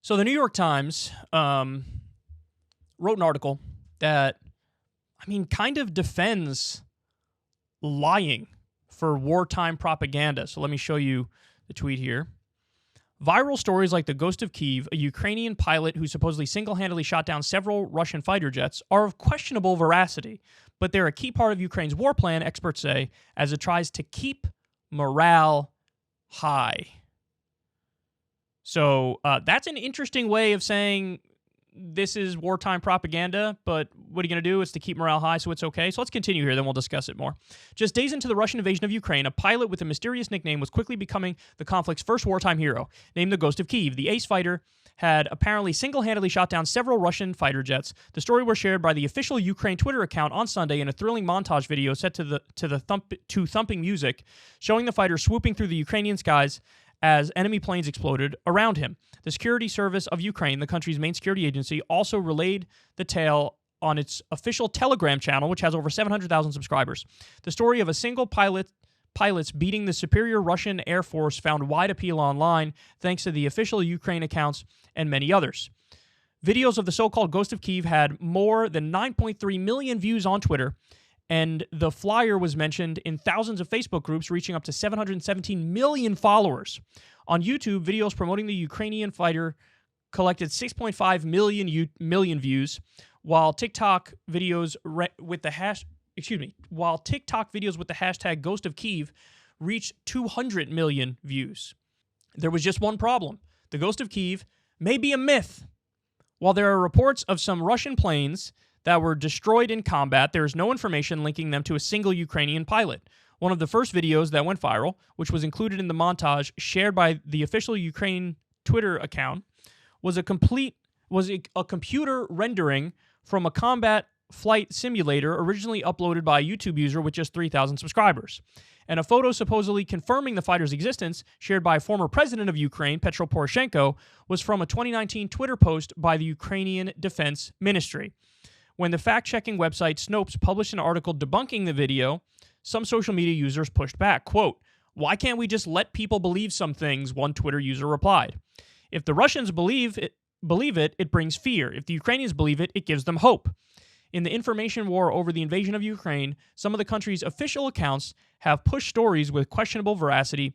So the New York Times wrote an article that, kind of defends lying for wartime propaganda. So let me show you the tweet here. Viral stories like the Ghost of Kyiv, a Ukrainian pilot who supposedly single-handedly shot down several Russian fighter jets, are of questionable veracity, but they're a key part of Ukraine's war plan, experts say, as it tries to keep morale high. So that's an interesting way of saying this is wartime propaganda, but what are you going to do? It's to keep morale high, so it's okay. So let's continue here, then we'll discuss it more. Just days into the Russian invasion of Ukraine, a pilot with a mysterious nickname was quickly becoming the conflict's first wartime hero, named the Ghost of Kyiv. The ace fighter had apparently single-handedly shot down several Russian fighter jets. The story was shared by the official Ukraine Twitter account on Sunday in a thrilling montage video set to thumping music, showing the fighter swooping through the Ukrainian skies as enemy planes exploded around him. The Security Service of Ukraine, the country's main security agency, also relayed the tale on its official Telegram channel, which has over 700,000 subscribers. The story of a single pilot's beating the superior Russian Air Force found wide appeal online, thanks to the official Ukraine accounts and many others. Videos of the so-called Ghost of Kyiv had more than 9.3 million views on Twitter, and the flyer was mentioned in thousands of Facebook groups, reaching up to 717 million followers. On YouTube, videos promoting the Ukrainian fighter collected 6.5 million views, while TikTok videos with the hashtag Ghost of Kyiv reached 200 million views. There was just one problem. The Ghost of Kyiv may be a myth. While there are reports of some Russian planes that were destroyed in combat, there is no information linking them to a single Ukrainian pilot. One of the first videos that went viral, which was included in the montage shared by the official Ukraine Twitter account, was a computer rendering from a combat flight simulator originally uploaded by a YouTube user with just 3,000 subscribers. And a photo supposedly confirming the fighter's existence, shared by a former president of Ukraine, Petro Poroshenko, was from a 2019 Twitter post by the Ukrainian Defense Ministry. When the fact-checking website Snopes published an article debunking the video, some social media users pushed back. Quote, "Why can't we just let people believe some things?" one Twitter user replied. "If the Russians believe it, it brings fear. If the Ukrainians believe it, it gives them hope." In the information war over the invasion of Ukraine, some of the country's official accounts have pushed stories with questionable veracity,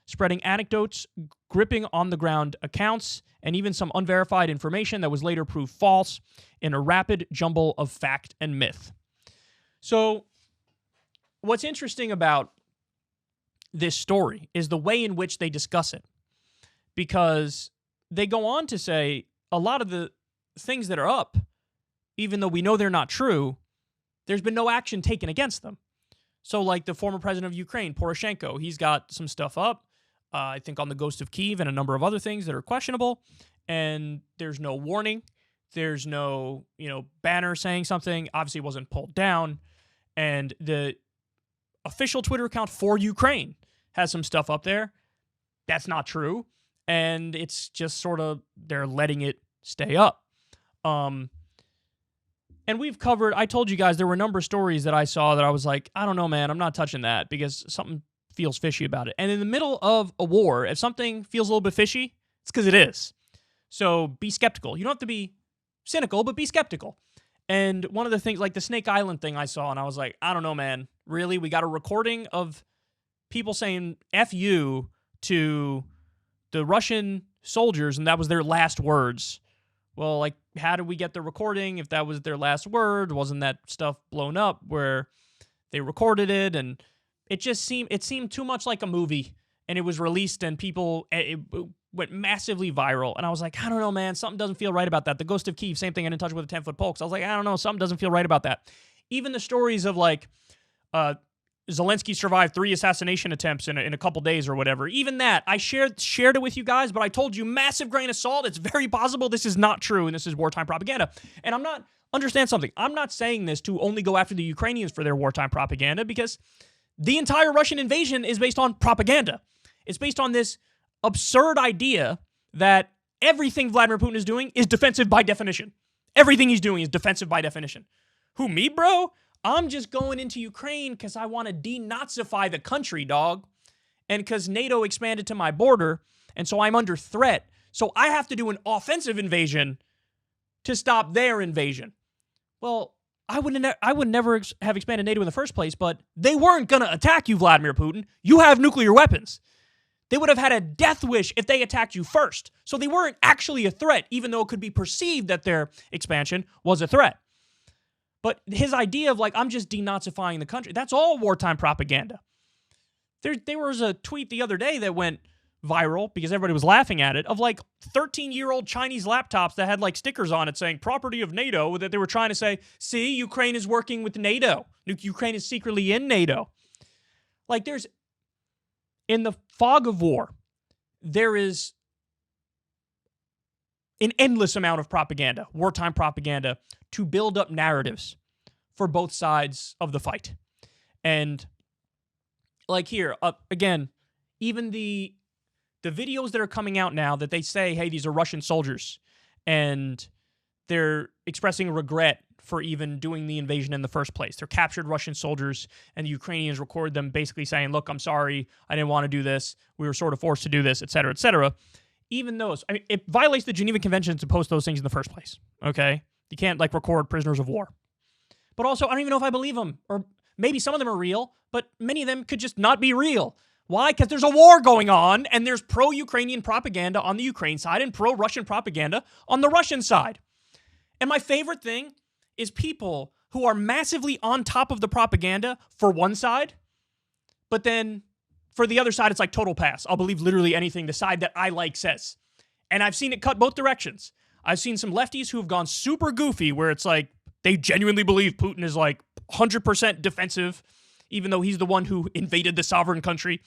spreading anecdotes, gripping on-the-ground accounts, and even some unverified information that was later proved false in a rapid jumble of fact and myth. So, what's interesting about this story is the way in which they discuss it, because they go on to say a lot of the things that are up, even though we know they're not true, there's been no action taken against them. So like the former president of Ukraine, Poroshenko, he's got some stuff up, I think on the Ghost of Kyiv and a number of other things that are questionable, and there's no warning. There's no, banner saying something. Obviously, it wasn't pulled down. And the official Twitter account for Ukraine has some stuff up there. That's not true. And it's just sort of, they're letting it stay up. And we've covered, I told you guys, there were a number of stories that I saw that I was like, I don't know, man, I'm not touching that because something feels fishy about it. And in the middle of a war, if something feels a little bit fishy, it's because it is. So be skeptical. You don't have to be cynical, but be skeptical. And one of the things, like the Snake Island thing I saw, and I was like, I don't know, man. Really? We got a recording of people saying F you to the Russian soldiers, and that was their last words. Well, like, how did we get the recording if that was their last word? Wasn't that stuff blown up where they recorded it? And it seemed too much like a movie, and it was released, and it went massively viral. And I was like, I don't know, man, something doesn't feel right about that. The Ghost of Kyiv, same thing, I didn't touch with a 10-foot pole. So I was like, I don't know, something doesn't feel right about that. Even the stories of like, Zelensky survived 3 assassination attempts in a couple days or whatever. Even that, I shared it with you guys, but I told you, massive grain of salt. It's very possible this is not true, and this is wartime propaganda. And understand something. I'm not saying this to only go after the Ukrainians for their wartime propaganda, because the entire Russian invasion is based on propaganda. It's based on this absurd idea that everything Vladimir Putin is doing is defensive by definition. Everything he's doing is defensive by definition. Who, me, bro? I'm just going into Ukraine because I want to denazify the country, dog. And because NATO expanded to my border, and so I'm under threat. So I have to do an offensive invasion to stop their invasion. Well, I would never have expanded NATO in the first place, but they weren't going to attack you, Vladimir Putin. You have nuclear weapons. They would have had a death wish if they attacked you first. So they weren't actually a threat, even though it could be perceived that their expansion was a threat. But his idea of, like, I'm just denazifying the country, that's all wartime propaganda. There was a tweet the other day that went viral because everybody was laughing at it, of like 13-year-old Chinese laptops that had like stickers on it saying property of NATO, that they were trying to say, see, Ukraine is working with NATO. Ukraine is secretly in NATO. Like, there's, in the fog of war, there is an endless amount of propaganda, wartime propaganda, to build up narratives for both sides of the fight. And like here, again, even the videos that are coming out now that they say, hey, these are Russian soldiers, and they're expressing regret for even doing the invasion in the first place. They're captured Russian soldiers, and the Ukrainians record them basically saying, look, I'm sorry, I didn't want to do this. We were sort of forced to do this, et cetera, et cetera. Even those, I mean, it violates the Geneva Convention to post those things in the first place, okay? You can't, like, record prisoners of war. But also, I don't even know if I believe them, or maybe some of them are real, but many of them could just not be real. Why? Because there's a war going on, and there's pro-Ukrainian propaganda on the Ukraine side and pro-Russian propaganda on the Russian side. And my favorite thing is people who are massively on top of the propaganda for one side, but then for the other side, it's like total pass. I'll believe literally anything the side that I like says. And I've seen it cut both directions. I've seen some lefties who have gone super goofy, where it's like they genuinely believe Putin is like 100% defensive, even though he's the one who invaded the sovereign country.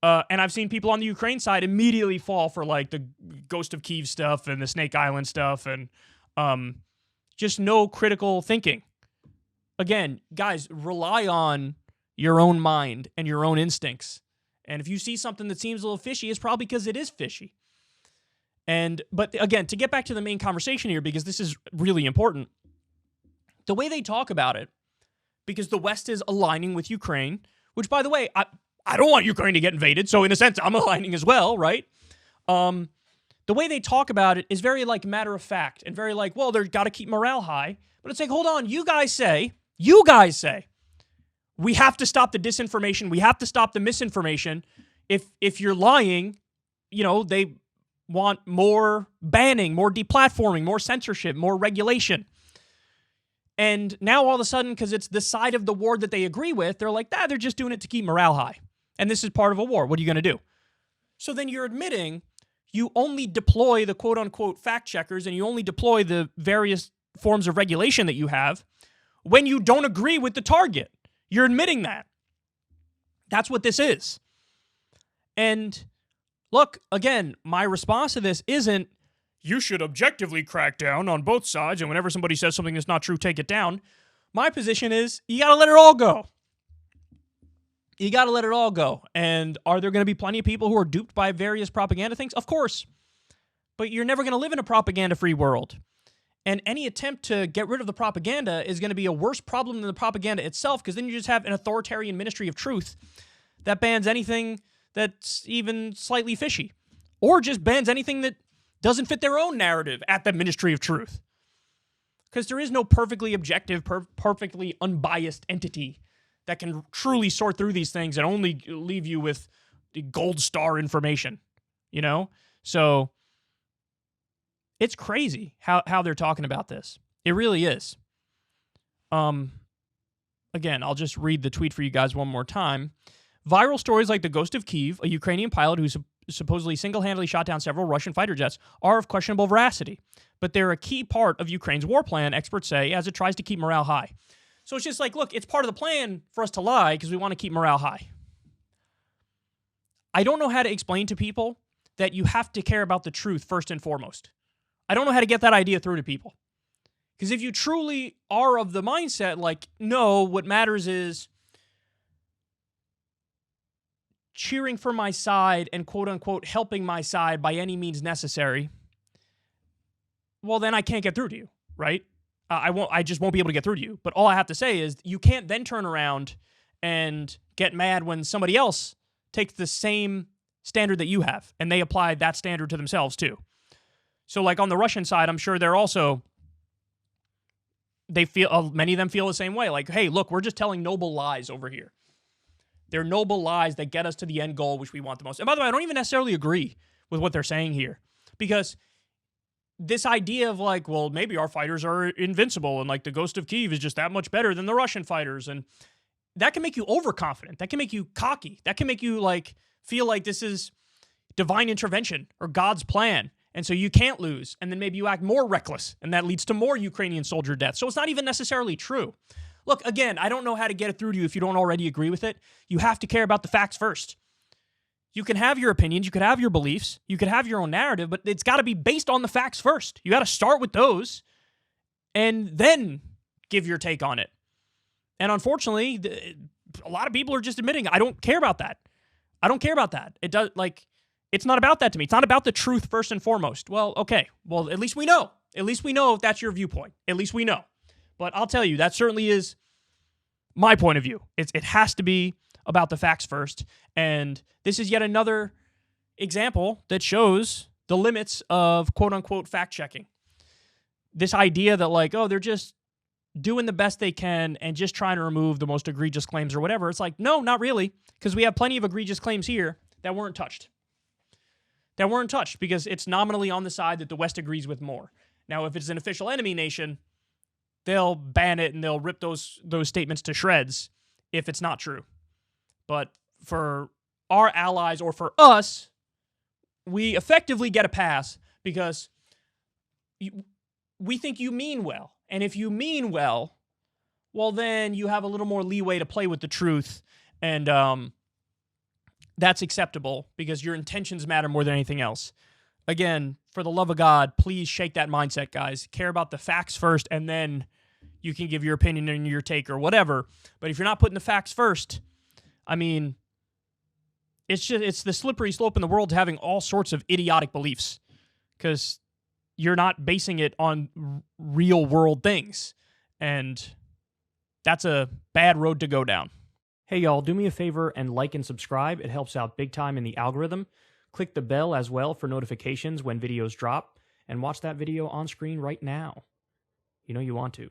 And I've seen people on the Ukraine side immediately fall for like the Ghost of Kyiv stuff and the Snake Island stuff, and just no critical thinking. Again, guys, rely on your own mind and your own instincts. And if you see something that seems a little fishy, it's probably because it is fishy. But again, to get back to the main conversation here, because this is really important, the way they talk about it, because the West is aligning with Ukraine, which, by the way, I don't want Ukraine to get invaded, so in a sense, I'm aligning as well, right? The way they talk about it is very, like, matter of fact, and very like, well, they've got to keep morale high. But it's like, hold on, you guys say, we have to stop the disinformation, we have to stop the misinformation. If you're lying, they want more banning, more deplatforming, more censorship, more regulation. And now all of a sudden, because it's the side of the war that they agree with, they're like, they're just doing it to keep morale high. And this is part of a war. What are you going to do? So then you're admitting you only deploy the quote-unquote fact-checkers, and you only deploy the various forms of regulation that you have when you don't agree with the target. You're admitting that. That's what this is. And look, again, my response to this isn't, you should objectively crack down on both sides, and whenever somebody says something that's not true, take it down. My position is, you got to let it all go. You got to let it all go. And are there going to be plenty of people who are duped by various propaganda things? Of course. But you're never going to live in a propaganda-free world. And any attempt to get rid of the propaganda is going to be a worse problem than the propaganda itself, because then you just have an authoritarian ministry of truth that bans anything that's even slightly fishy, or just bans anything that doesn't fit their own narrative at the Ministry of Truth. Because there is no perfectly objective, perfectly unbiased entity that can truly sort through these things and only leave you with the gold star information, So it's crazy how they're talking about this. It really is. Again, I'll just read the tweet for you guys one more time. Viral stories like the Ghost of Kyiv, a Ukrainian pilot who supposedly single-handedly shot down several Russian fighter jets, are of questionable veracity. But they're a key part of Ukraine's war plan, experts say, as it tries to keep morale high. So it's just like, look, it's part of the plan for us to lie because we want to keep morale high. I don't know how to explain to people that you have to care about the truth first and foremost. I don't know how to get that idea through to people. Because if you truly are of the mindset, like, no, what matters is cheering for my side and quote-unquote helping my side by any means necessary, well, then I can't get through to you, right? I just won't be able to get through to you. But all I have to say is you can't then turn around and get mad when somebody else takes the same standard that you have, and they apply that standard to themselves too. So like on the Russian side, I'm sure they're also, they feel, many of them feel the same way. Like, hey, look, we're just telling noble lies over here. They're noble lies that get us to the end goal, which we want the most. And by the way, I don't even necessarily agree with what they're saying here, because this idea of like, well, maybe our fighters are invincible and like the Ghost of Kyiv is just that much better than the Russian fighters, and that can make you overconfident. That can make you cocky. That can make you like feel like this is divine intervention or God's plan, and so you can't lose, and then maybe you act more reckless, and that leads to more Ukrainian soldier deaths. So it's not even necessarily true. Look, again, I don't know how to get it through to you if you don't already agree with it. You have to care about the facts first. You can have your opinions, you could have your beliefs, you could have your own narrative, but it's got to be based on the facts first. You got to start with those and then give your take on it. And unfortunately, a lot of people are just admitting, I don't care about that. I don't care about that. It does, like, it's not about that to me. It's not about the truth first and foremost. Well, okay. Well, at least we know. At least we know if that's your viewpoint. At least we know. But I'll tell you, that certainly is my point of view. It has to be about the facts first. And this is yet another example that shows the limits of quote-unquote fact-checking. This idea that like, oh, they're just doing the best they can and just trying to remove the most egregious claims or whatever. It's like, no, not really, because we have plenty of egregious claims here that weren't touched. That weren't touched because it's nominally on the side that the West agrees with more. Now, if it's an official enemy nation, they'll ban it and they'll rip those statements to shreds if it's not true. But for our allies or for us, we effectively get a pass because we think you mean well. And if you mean well, then you have a little more leeway to play with the truth, and that's acceptable because your intentions matter more than anything else. Again, for the love of God, please shake that mindset, guys. Care about the facts first, and then you can give your opinion and your take or whatever. But if you're not putting the facts first, I mean, it's the slippery slope in the world to having all sorts of idiotic beliefs because you're not basing it on real world things. And that's a bad road to go down. Hey, y'all, do me a favor and like and subscribe. It helps out big time in the algorithm. Click the bell as well for notifications when videos drop, and watch that video on screen right now. You know you want to.